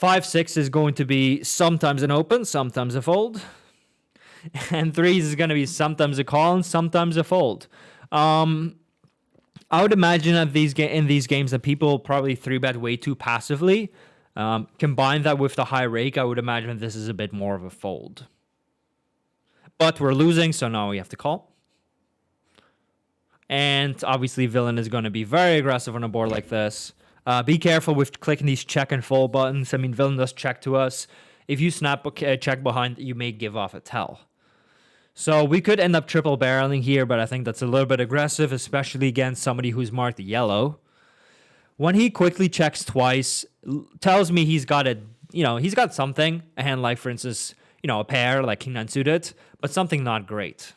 5-6 is going to be sometimes an open, sometimes a fold. And 3s is going to be sometimes a call and sometimes a fold. I would imagine that in these games that people probably 3-bet way too passively. Combine that with the high rake, I would imagine this is a bit more of a fold. But we're losing, so now we have to call. And obviously, villain is going to be very aggressive on a board like this. Be careful with clicking these check and fold buttons. I mean, villain does check to us. If you snap a check behind, you may give off a tell. So we could end up triple barreling here, but I think that's a little bit aggressive, especially against somebody who's marked yellow. When he quickly checks twice, tells me he's got he's got something, a hand like, for instance, a pair like king nine suited, but something not great.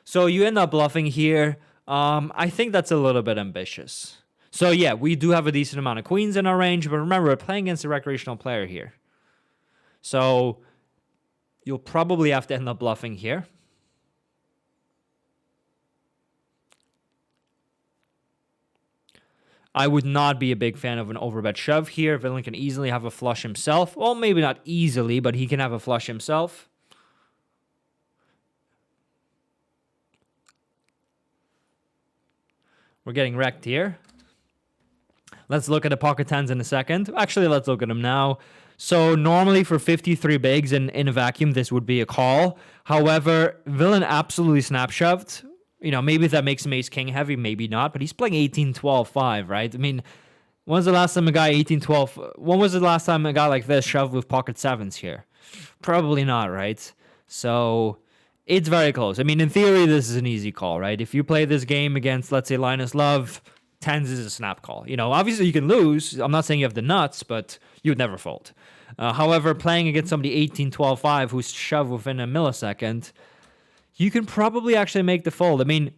So you end up bluffing here. I think that's a little bit ambitious. So yeah, we do have a decent amount of queens in our range, but remember, we're playing against a recreational player here. So you'll probably have to end up bluffing here. I would not be a big fan of an overbet shove here. Villain can easily have a flush himself. Well, maybe not easily, but he can have a flush himself. We're getting wrecked here. Let's look at the pocket tens in a second. Actually, let's look at them now. So normally for 53 bigs in a vacuum, this would be a call. However, villain absolutely snap shoved. Maybe that makes him ace king heavy, maybe not, but he's playing 18-12-5, right? I mean, when was the last time a guy 18-12? When was the last time a guy like this shoved with pocket sevens here? Probably not, right? So it's very close. I mean, in theory, this is an easy call, right? If you play this game against, let's say, Linus Love, tens is a snap call. Obviously you can lose. I'm not saying you have the nuts, but you would never fold. However, playing against somebody 18-12-5 who's shoved within a millisecond, you can probably actually make the fold. I mean,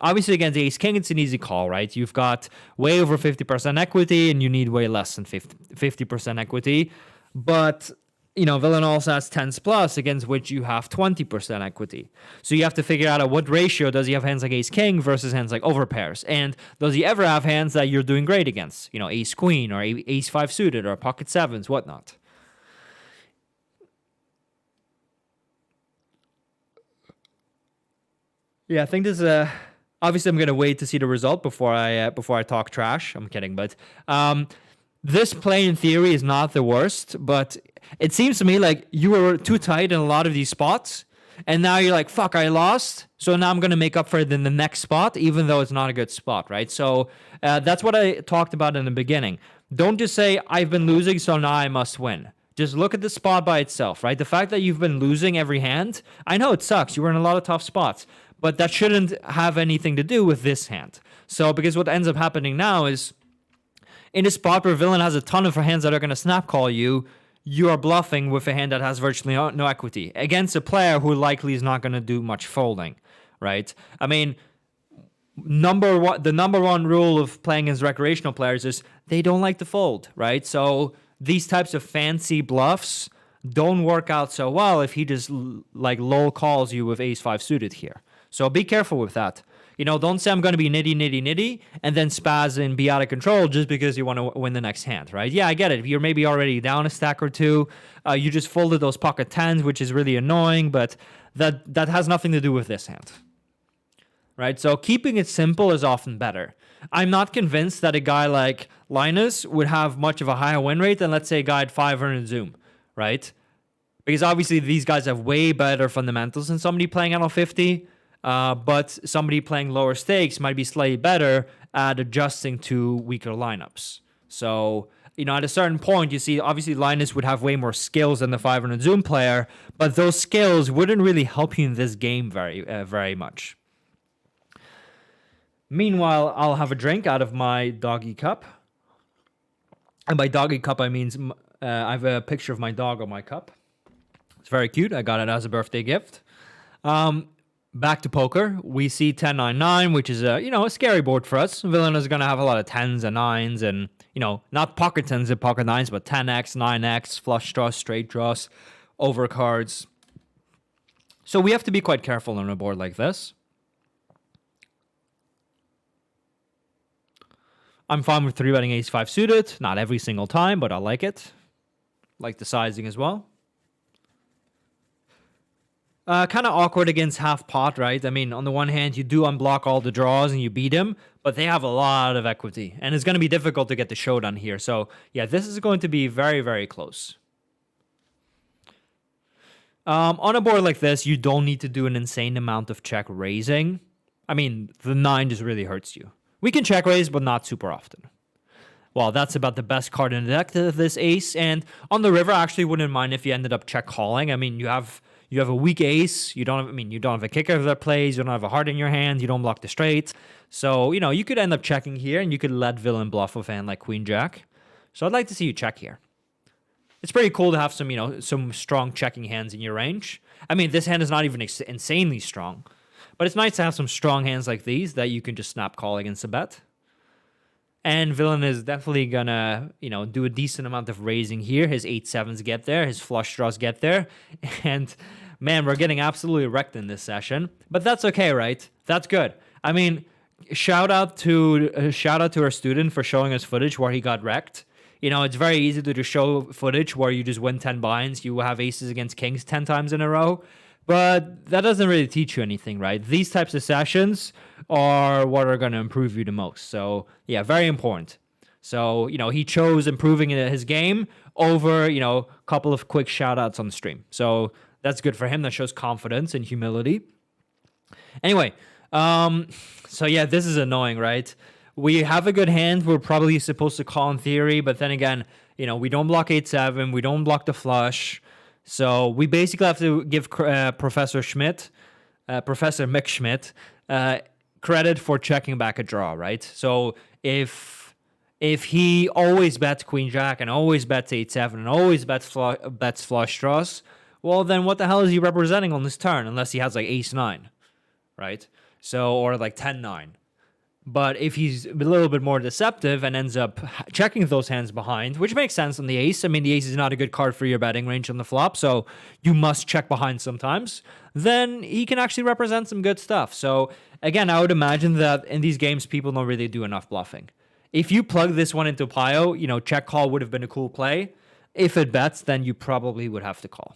obviously against ace king, it's an easy call, right? You've got way over 50% equity, and you need way less than 50% equity. But villain also has tens plus, against which you have 20% equity. So you have to figure out at what ratio does he have hands like ace king versus hands like overpairs, and does he ever have hands that you're doing great against? Ace queen or ace five suited or pocket sevens, whatnot. Yeah, I think this is obviously I'm gonna wait to see the result before I talk trash. I'm kidding, but this play in theory is not the worst, but it seems to me like you were too tight in a lot of these spots, and now you're like, fuck, I lost, so now I'm gonna make up for it in the next spot, even though it's not a good spot, right? So that's what I talked about in the beginning. Don't just say I've been losing, so now I must win. Just look at the spot by itself, right? The fact that you've been losing every hand, I know it sucks. You were in a lot of tough spots, but that shouldn't have anything to do with this hand. So, because what ends up happening now is, in a spot where villain has a ton of hands that are going to snap call you, you are bluffing with a hand that has virtually no equity against a player who likely is not going to do much folding, right? I mean, the number one rule of playing against recreational players is they don't like to fold, right? So these types of fancy bluffs don't work out so well if he just like lol calls you with ace five suited here. So be careful with that. Don't say I'm going to be nitty, and then spaz and be out of control just because you want to win the next hand, right? Yeah, I get it. If you're maybe already down a stack or two, you just folded those pocket tens, which is really annoying, but that has nothing to do with this hand, right? So keeping it simple is often better. I'm not convinced that a guy like Linus would have much of a higher win rate than, let's say, a guy at 500 Zoom, right? Because obviously these guys have way better fundamentals than somebody playing NL50. But somebody playing lower stakes might be slightly better at adjusting to weaker lineups. So, at a certain point, you see, obviously Linus would have way more skills than the 500 Zoom player, but those skills wouldn't really help you in this game very much. Meanwhile, I'll have a drink out of my doggy cup. And by doggy cup, I mean I have a picture of my dog on my cup. It's very cute. I got it as a birthday gift. Back to poker, we see 10-9-9, which is a scary board for us. Villain is going to have a lot of 10s and 9s and, not pocket 10s and pocket 9s, but 10x, 9x, flush draws, straight draws, overcards. So we have to be quite careful on a board like this. I'm fine with 3-betting ace-5 suited. Not every single time, but I like it. Like the sizing as well. Kind of awkward against half pot, right? I mean, on the one hand, you do unblock all the draws and you beat him, but they have a lot of equity. And it's going to be difficult to get the showdown here. So, yeah, this is going to be very, very close. On a board like this, you don't need to do an insane amount of check raising. I mean, the 9 just really hurts you. We can check raise, but not super often. Well, that's about the best card in the deck, this ace. And on the river, I actually wouldn't mind if you ended up check calling. I mean, you have a weak ace. You don't have a kicker that plays. You don't have a heart in your hand. You don't block the straight. So, you could end up checking here, and you could let villain bluff with a hand like Queen Jack. So I'd like to see you check here. It's pretty cool to have some strong checking hands in your range. I mean, this hand is not even insanely strong, but it's nice to have some strong hands like these that you can just snap call against a bet. And villain is definitely gonna, do a decent amount of raising here. His 8-7s get there, his flush draws get there, and man, we're getting absolutely wrecked in this session. But that's okay, right? That's good. I mean, shout out to our student for showing us footage where he got wrecked. It's very easy to just show footage where you just win 10 binds. You have aces against kings 10 times in a row. But that doesn't really teach you anything, right? These types of sessions are what are going to improve you the most. So, yeah, very important. So, he chose improving his game over, a couple of quick shout-outs on the stream. So that's good for him. That shows confidence and humility. Anyway, so yeah, this is annoying, right? We have a good hand. We're probably supposed to call in theory, but then again, we don't block 8-7. We don't block the flush. So we basically have to give Professor Mick Schmidt, credit for checking back a draw, right? So if he always bets Queen Jack and always bets 8-7 and always bets flush draws, well, then what the hell is he representing on this turn unless he has like ace-9, right? So, or like 10-9. But if he's a little bit more deceptive and ends up checking those hands behind, which makes sense on the ace. I mean, the ace is not a good card for your betting range on the flop, so you must check behind sometimes. Then he can actually represent some good stuff. So again, I would imagine that in these games, people don't really do enough bluffing. If you plug this one into Pio, check call would have been a cool play. If it bets, then you probably would have to call.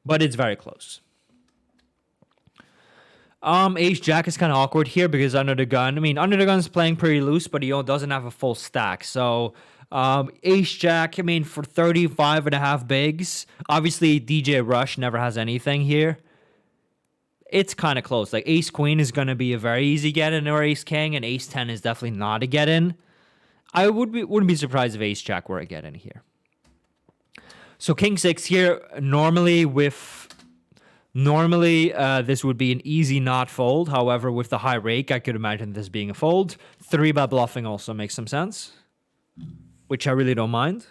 But it's very close. Ace Jack is kind of awkward here because under the gun is playing pretty loose, but he doesn't have a full stack. So, Ace Jack, for 35.5 bigs, obviously DJ Rush never has anything here. It's kind of close. Like Ace Queen is going to be a very easy get in, or Ace King, and Ace 10 is definitely not a get in. I wouldn't be surprised if Ace Jack were a get in here. So King 6 here, normally, this would be an easy not fold. However, with the high rake, I could imagine this being a fold. 3-bet bluffing also makes some sense, which I really don't mind.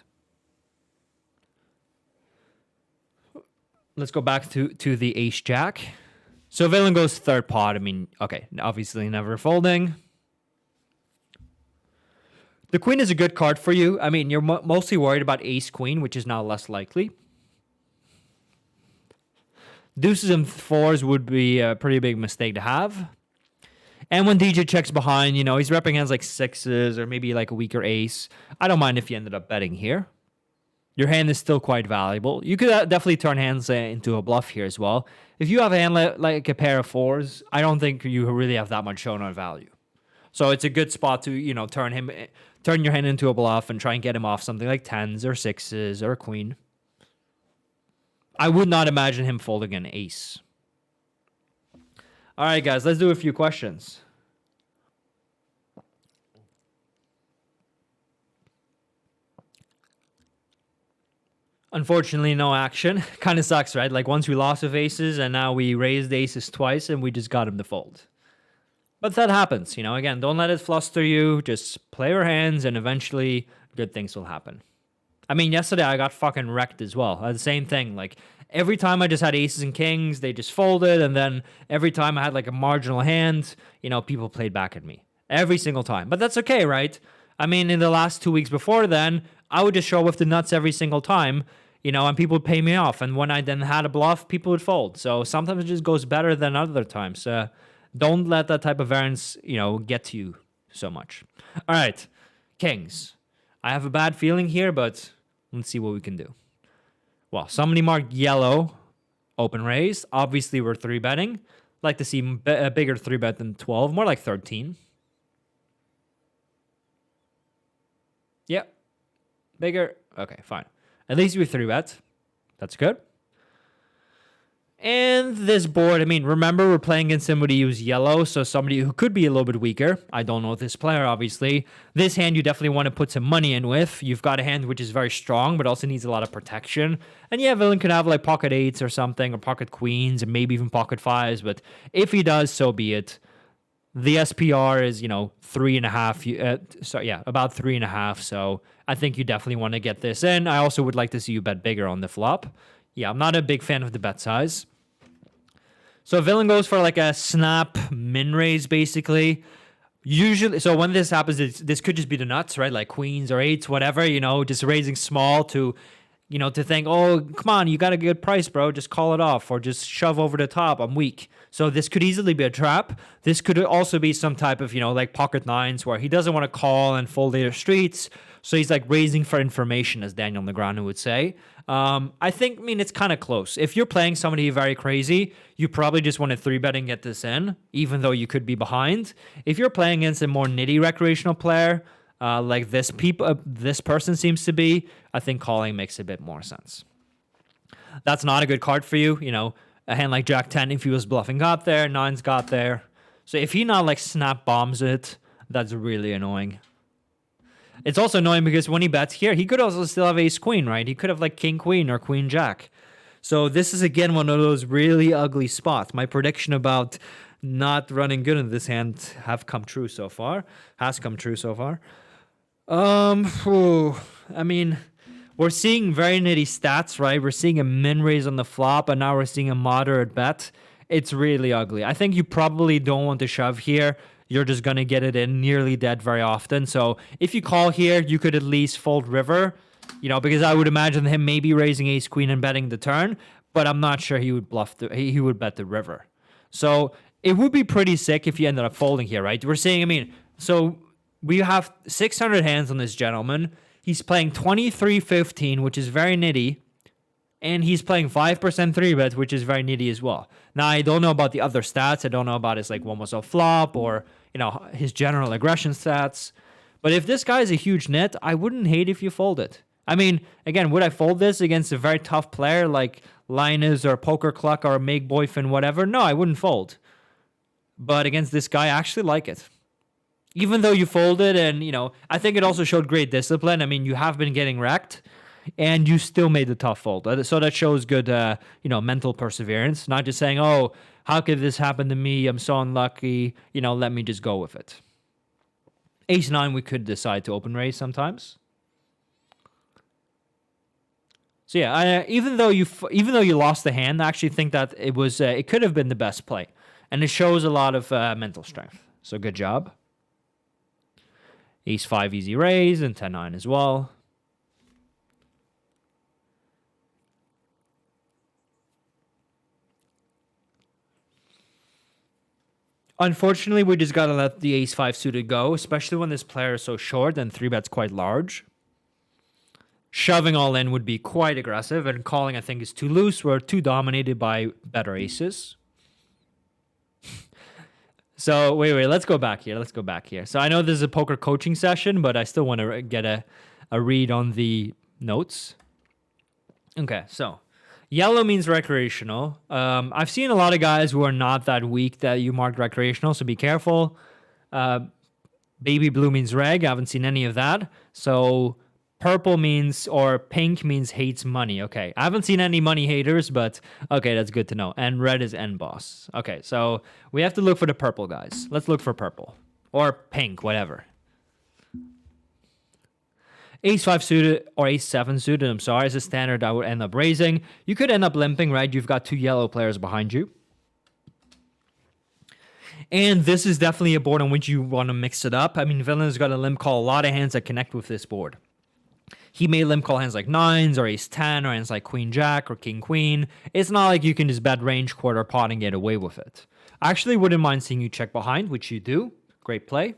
Let's go back to the Ace Jack. So villain goes third pot. Okay, obviously never folding. The queen is a good card for you. You're mostly worried about ace queen, which is now less likely. Deuces and 4s would be a pretty big mistake to have. And when DJ checks behind, he's repping hands like 6s or maybe like a weaker ace. I don't mind if you ended up betting here. Your hand is still quite valuable. You could definitely turn hands into a bluff here as well. If you have a hand like a pair of 4s, I don't think you really have that much showdown value. So it's a good spot to, turn your hand into a bluff and try and get him off something like 10s or 6s or a queen. I would not imagine him folding an ace. All right, guys, let's do a few questions. Unfortunately, no action. Kind of sucks, right? Like once we lost with aces and now we raised aces twice and we just got him to fold. But that happens, again, don't let it fluster you. Just play your hands and eventually good things will happen. Yesterday I got fucking wrecked as well. The same thing. Like every time I just had aces and kings, they just folded. And then every time I had like a marginal hand, people played back at me every single time. But that's okay, right? In the last 2 weeks before then, I would just show with the nuts every single time, and people would pay me off. And when I then had a bluff, people would fold. So sometimes it just goes better than other times. Don't let that type of variance, get to you. so much. All right, kings. I have a bad feeling here, but let's see what we can do. Well, somebody marked yellow, open raise. Obviously, we're 3-betting. Like to see a bigger 3-bet than 12, more like 13. Yeah, bigger. Okay, fine. At least we 3-bet. That's good. And this board, I mean, remember we're playing against somebody who's yellow, so somebody who could be a little bit weaker. I don't know this player, obviously. This hand you definitely want to put some money in with. You've got a hand which is very strong, but also needs a lot of protection. And yeah, villain could have like pocket 8s or something, or pocket queens, and maybe even pocket 5s, but if he does, so be it. The SPR is, 3.5. About 3.5, so I think you definitely want to get this in. I also would like to see you bet bigger on the flop. Yeah, I'm not a big fan of the bet size. So villain goes for like a snap min raise, basically. Usually, so when this happens, this could just be the nuts, right? Like queens or 8s, whatever, just raising small to, to think, oh, come on, you got a good price, bro. Just call it off or just shove over the top. I'm weak. So this could easily be a trap. This could also be some type of, like pocket 9s where he doesn't want to call and fold later streets. So he's like raising for information, as Daniel Negreanu would say. I think, it's kind of close. If you're playing somebody very crazy, you probably just want to 3-bet and get this in, even though you could be behind. If you're playing against a more nitty recreational player, like this person seems to be, I think calling makes a bit more sense. That's not a good card for you. A hand like Jack 10, if he was bluffing, got there. 9's got there. So if he not like snap bombs it, that's really annoying. It's also annoying because when he bets here, he could also still have ace queen, right? He could have like king queen or queen jack. So this is again one of those really ugly spots. My prediction about not running good in this hand has come true so far. We're seeing very nitty stats, right? We're seeing a min raise on the flop, and now we're seeing a moderate bet. It's really ugly. I think you probably don't want to shove here. You're just going to get it in nearly dead very often. So if you call here, you could at least fold river, because I would imagine him maybe raising ace queen and betting the turn, but I'm not sure he would he would bet the river. So it would be pretty sick if you ended up folding here, right? We're saying, so we have 600 hands on this gentleman. He's playing 23-15, which is very nitty. And he's playing 5% 3-bet, which is very nitty as well. Now, I don't know about the other stats. I don't know about his one was a flop or, his general aggression stats. But if this guy is a huge nit, I wouldn't hate if you fold it. Again, would I fold this against a very tough player like Linus or Poker Cluck or Make Boyfriend, whatever? No, I wouldn't fold. But against this guy, I actually like it. Even though you folded and, I think it also showed great discipline. You have been getting wrecked. And you still made the tough fold. So that shows good, mental perseverance. Not just saying, oh, how could this happen to me? I'm so unlucky. Let me just go with it. Ace 9, we could decide to open raise sometimes. So yeah, even though you lost the hand, I actually think that it could have been the best play, and it shows a lot of mental strength. So good job. Ace 5 easy raise and 10-9 as well. Unfortunately, we just got to let the ace-5 suited go, especially when this player is so short and 3-bet's quite large. Shoving all in would be quite aggressive, and calling, I think, is too loose. We're too dominated by better aces. So, wait, let's go back here. So, I know this is a poker coaching session, but I still want to get a read on the notes. Okay, so yellow means recreational. I've seen a lot of guys who are not that weak that you marked recreational, so be careful. Baby blue means reg. I haven't seen any of that. So purple means, or pink means hates money. Okay, I haven't seen any money haters, but okay, that's good to know. And red is end boss. Okay, so we have to look for the purple guys. Let's look for purple. Or pink, whatever. Ace-5 suited or ace-7 suited, I'm sorry, is a standard I would end up raising. You could end up limping, right? You've got two yellow players behind you. And this is definitely a board on which you want to mix it up. Villain has got to limp call a lot of hands that connect with this board. He may limp call hands like 9s or ace-10 or hands like queen-jack or king-queen. It's not like you can just bet range quarter pot and get away with it. I actually wouldn't mind seeing you check behind, which you do. Great play.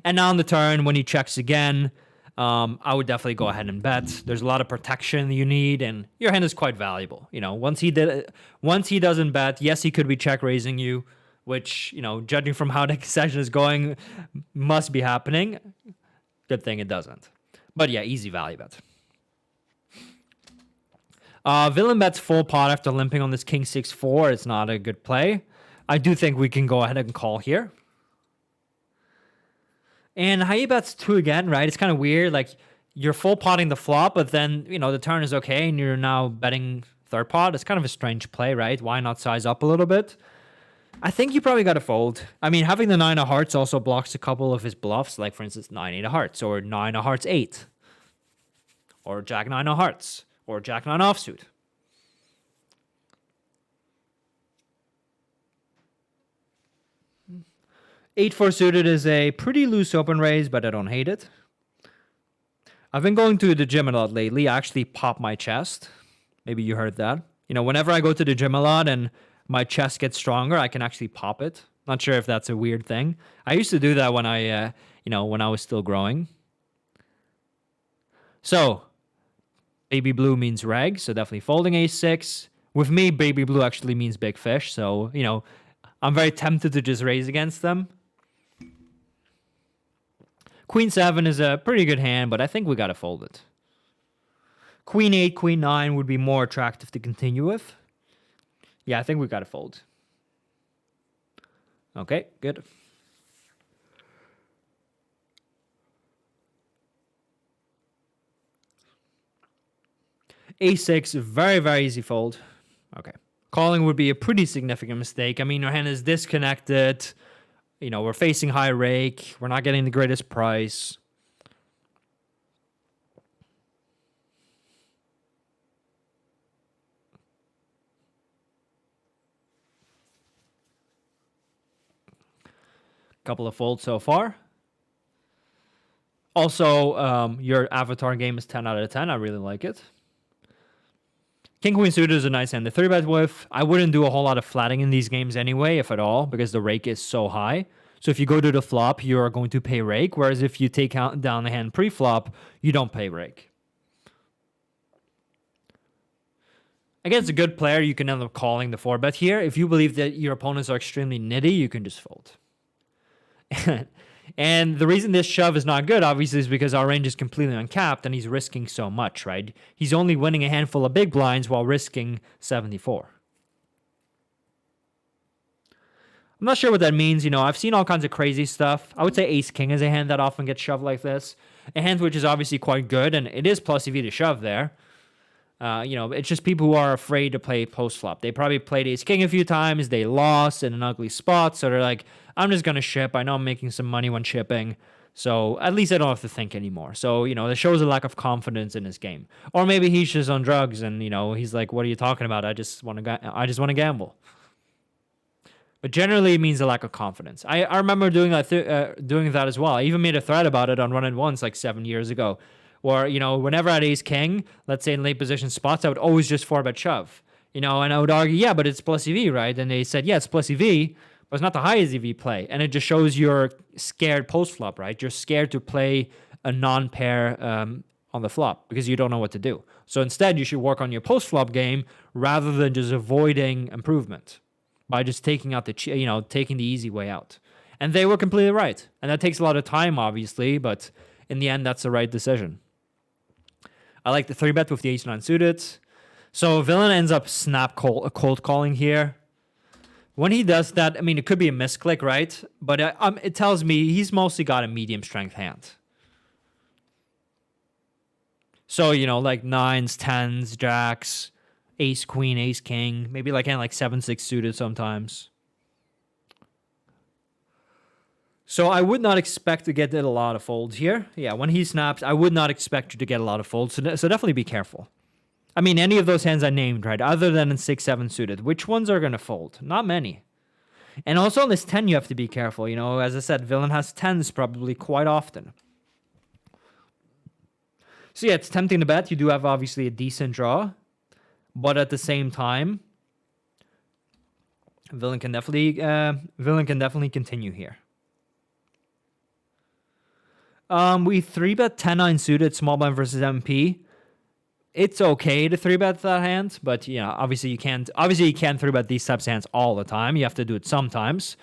And now on the turn, when he checks again, I would definitely go ahead and bet. There's a lot of protection you need, and your hand is quite valuable. Once he doesn't bet, yes, he could be check raising you, which, judging from how the session is going, must be happening. Good thing it doesn't. But yeah, easy value bet. Villain bets full pot after limping on this king 6-4. It's not a good play. I do think we can go ahead and call here. And how he bets 2 again, right? It's kind of weird. Like, you're full potting the flop, but then, the turn is okay, and you're now betting third pot. It's kind of a strange play, right? Why not size up a little bit? I think you probably got to fold. I mean, having the 9 of hearts also blocks a couple of his bluffs, like, for instance, 9-8 of hearts, or 9 of hearts 8, or Jack 9 of hearts, or Jack 9 offsuit. Eight 4 suited is a pretty loose open raise, but I don't hate it. I've been going to the gym a lot lately. I actually pop my chest. Maybe you heard that. Whenever I go to the gym a lot and my chest gets stronger, I can actually pop it. Not sure if that's a weird thing. I used to do that when when I was still growing. So, baby blue means reg, so definitely folding ace-6. With me, baby blue actually means big fish, so, I'm very tempted to just raise against them. Queen 7 is a pretty good hand, but I think we got to fold it. Queen 8, Queen 9 would be more attractive to continue with. Yeah, I think we got to fold. Okay, good. A6, very, very easy fold. Okay. Calling would be a pretty significant mistake. I mean, our hand is disconnected. We're facing high rake. We're not getting the greatest price. Couple of folds so far. Also, your avatar game is 10 out of 10. I really like it. King Queen suited is a nice hand to 3-bet with. I wouldn't do a whole lot of flatting in these games anyway, if at all, because the rake is so high. So if you go to the flop, you are going to pay rake, whereas if you take down the hand pre-flop, you don't pay rake. Against a good player, you can end up calling the 4-bet here. If you believe that your opponents are extremely nitty, you can just fold. And the reason this shove is not good, obviously, is because our range is completely uncapped and he's risking so much, right? He's only winning a handful of big blinds while risking 74. I'm not sure what that means. I've seen all kinds of crazy stuff. I would say ace-king is a hand that often gets shoved like this. A hand which is obviously quite good, and it is plus EV to shove there. It's just people who are afraid to play post-flop. They probably played ace-king a few times. They lost in an ugly spot, so they're like, I'm just going to ship. I know I'm making some money when shipping, so at least I don't have to think anymore. So, that shows a lack of confidence in his game. Or maybe he's just on drugs, and, he's like, what are you talking about? I just want to gamble. But generally, it means a lack of confidence. I remember doing that as well. I even made a thread about it on Run It Once like 7 years ago. Or, whenever I had ace-king, let's say in late position spots, I would always just 4-bet shove. And I would argue, yeah, but it's plus EV, right? And they said, yeah, it's plus EV, but it's not the highest EV play. And it just shows you're scared post-flop, right? You're scared to play a non-pair on the flop because you don't know what to do. So instead, you should work on your post-flop game rather than just avoiding improvement by just taking out taking the easy way out. And they were completely right. And that takes a lot of time, obviously, but in the end, that's the right decision. I like the 3-bet with the ace-9 suited. So villain ends up cold calling here. When he does that, I mean, it could be a misclick, right? But it tells me he's mostly got a medium strength hand. So, like 9s, 10s, jacks, ace, queen, ace, king. Maybe like 7-6 suited sometimes. So I would not expect to get a lot of folds here. Yeah, when he snaps, I would not expect you to get a lot of folds. So definitely be careful. I mean, any of those hands I named, right, other than in 6-7 suited, which ones are going to fold? Not many. And also on this 10, you have to be careful. As I said, villain has 10s probably quite often. So yeah, it's tempting to bet. You do have obviously a decent draw. But at the same time, villain can definitely continue here. We 3-bet 10-9 suited small blind versus MP. It's okay to 3-bet that hand, but obviously you can't 3-bet these types of hands all the time. You have to do it sometimes.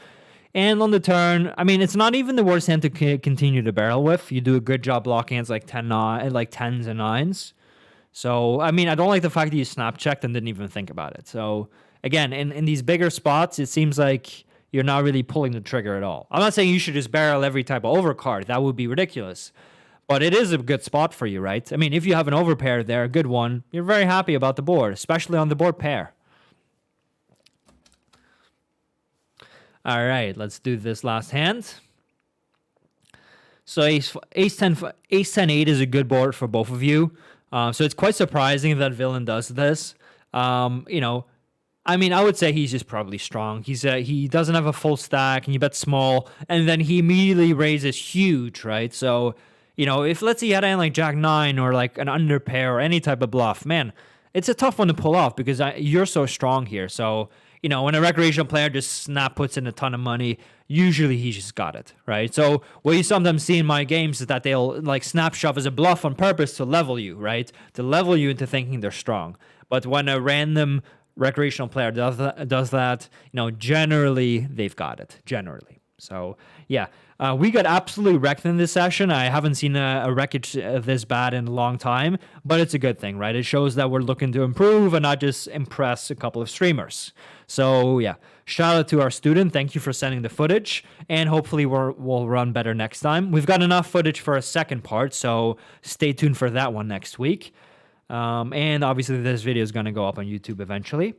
And on the turn, I mean, it's not even the worst hand to continue to barrel with. You do a good job blocking hands like 10s and 9s. So, I mean, I don't like the fact that you snap checked and didn't even think about it. So, again, in these bigger spots, it seems like you're not really pulling the trigger at all. I'm not saying you should just barrel every type of overcard. That would be ridiculous. But it is a good spot for you, right? I mean, if you have an overpair there, a good one, you're very happy about the board, especially on the board pair. All right, let's do this last hand. So ace 10 8 is a good board for both of you. So it's quite surprising that Villain does this. I mean, I would say he's just probably strong. He doesn't have a full stack, and you bet small, and then he immediately raises huge, right? So, if let's say you had a hand like Jack 9 or like an under pair or any type of bluff, man, it's a tough one to pull off because you're so strong here. So, when a recreational player just snap puts in a ton of money, usually he just got it, right? So what you sometimes see in my games is that they'll like snap shove as a bluff on purpose to level you, right? To level you into thinking they're strong. But when a random recreational player does that, generally they've got it, generally. So yeah, we got absolutely wrecked in this session. I haven't seen a wreckage this bad in a long time, but it's a good thing, right? It shows that we're looking to improve and not just impress a couple of streamers. So yeah, shout out to our student. Thank you for sending the footage, and hopefully we'll run better next time. We've got enough footage for a second part, so stay tuned for that one next week. And obviously this video is going to go up on YouTube eventually.